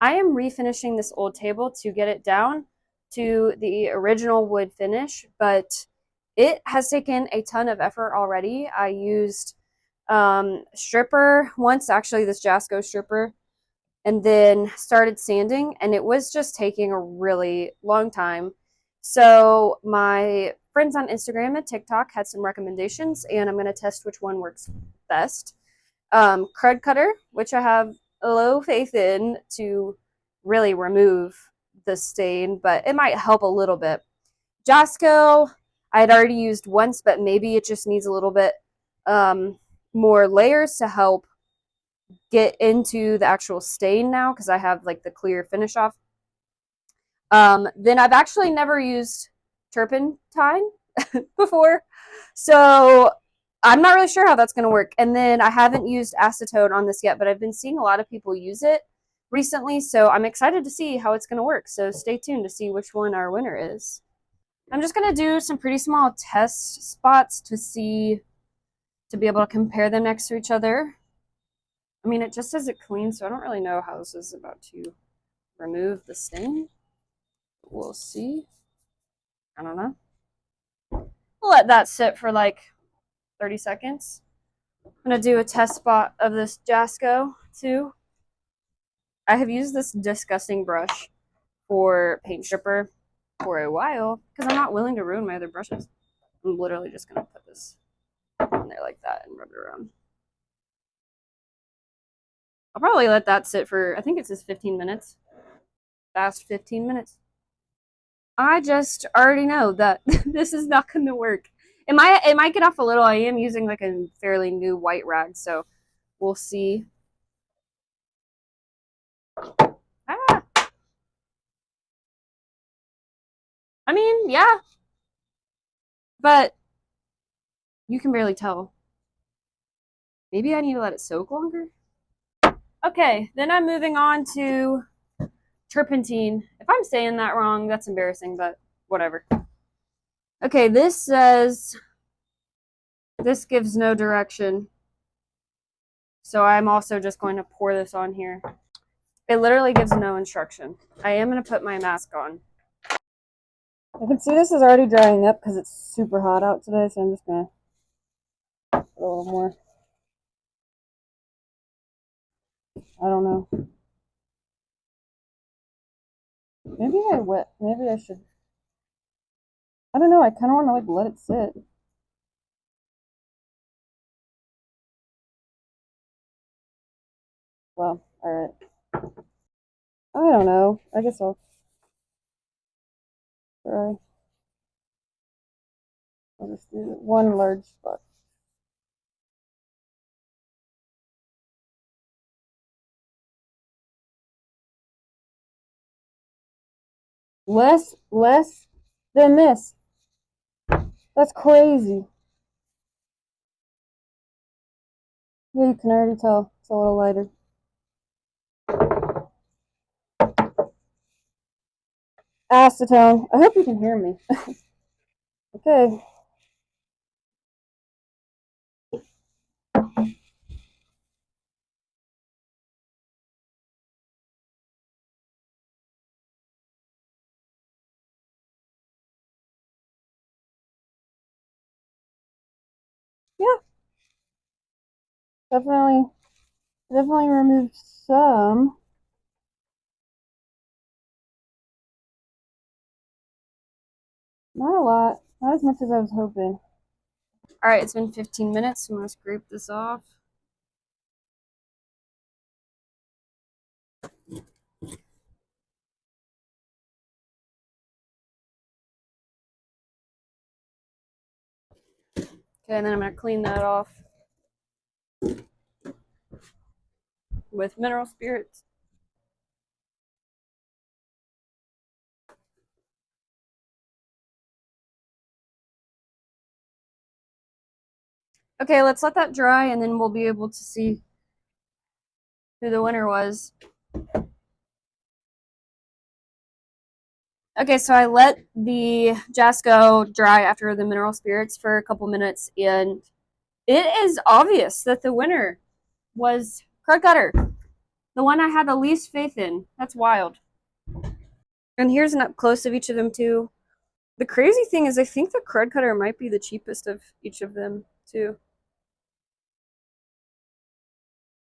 I am refinishing this old table to get it down to the original wood finish, but it has taken a ton of effort already. I used stripper once, actually this Jasco stripper, and then started sanding, and it was just taking a really long time. So my friends on Instagram and TikTok had some recommendations, and I'm going to test which one works best. Krud Kutter, which I have low faith in to really remove the stain, but it might help a little bit. Jasco, I had already used once, but maybe it just needs a little bit more layers to help get into the actual stain now because I have like the clear finish off. Then I've actually never used turpentine before, so I'm not really sure how that's going to work. And then I haven't used acetone on this yet, but I've been seeing a lot of people use it recently, so I'm excited to see how it's going to work. So stay tuned to see which one our winner is. I'm just going to do some pretty small test spots to be able to compare them next to each other. I mean, it just says it clean, so I don't really know how this is about to remove the stain. We'll see. I don't know. We'll let that sit for like 30 seconds. I'm going to do a test spot of this Jasco too. I have used this disgusting brush for paint stripper for a while because I'm not willing to ruin my other brushes. I'm literally just going to put this on there like that and rub it around. I'll probably let that sit for, I think it says 15 minutes. Fast 15 minutes. I just already know that this is not going to work. It might get off a little. I am using like a fairly new white rag, so we'll see. Ah. I mean, yeah, but you can barely tell. Maybe I need to let it soak longer. Okay, then I'm moving on to turpentine. If I'm saying that wrong, that's embarrassing, but whatever. Okay, this says this gives no direction. So I'm also just going to pour this on here. It literally gives no instruction. I am going to put my mask on. I can see this is already drying up because it's super hot out today, so I'm just going to put a little more. I don't know. Maybe I should. I don't know. I kind of want to like let it sit. Well, alright. I don't know. I guess I'll try. I'll just do one large spot. Less than this. That's crazy. Yeah, you can already tell. It's a little lighter. Acetone. I hope you can hear me. Okay. Yeah. Definitely removed some. Not a lot. Not as much as I was hoping. Alright, it's been 15 minutes, so I'm going to scrape this off. Okay, and then I'm going to clean that off with mineral spirits. Okay, let's let that dry, and then we'll be able to see who the winner was. Okay, so I let the Jasco dry after the mineral spirits for a couple minutes, and it is obvious that the winner was Krud Kutter. The one I had the least faith in. That's wild. And here's an up close of each of them too. The crazy thing is I think the Krud Kutter might be the cheapest of each of them too.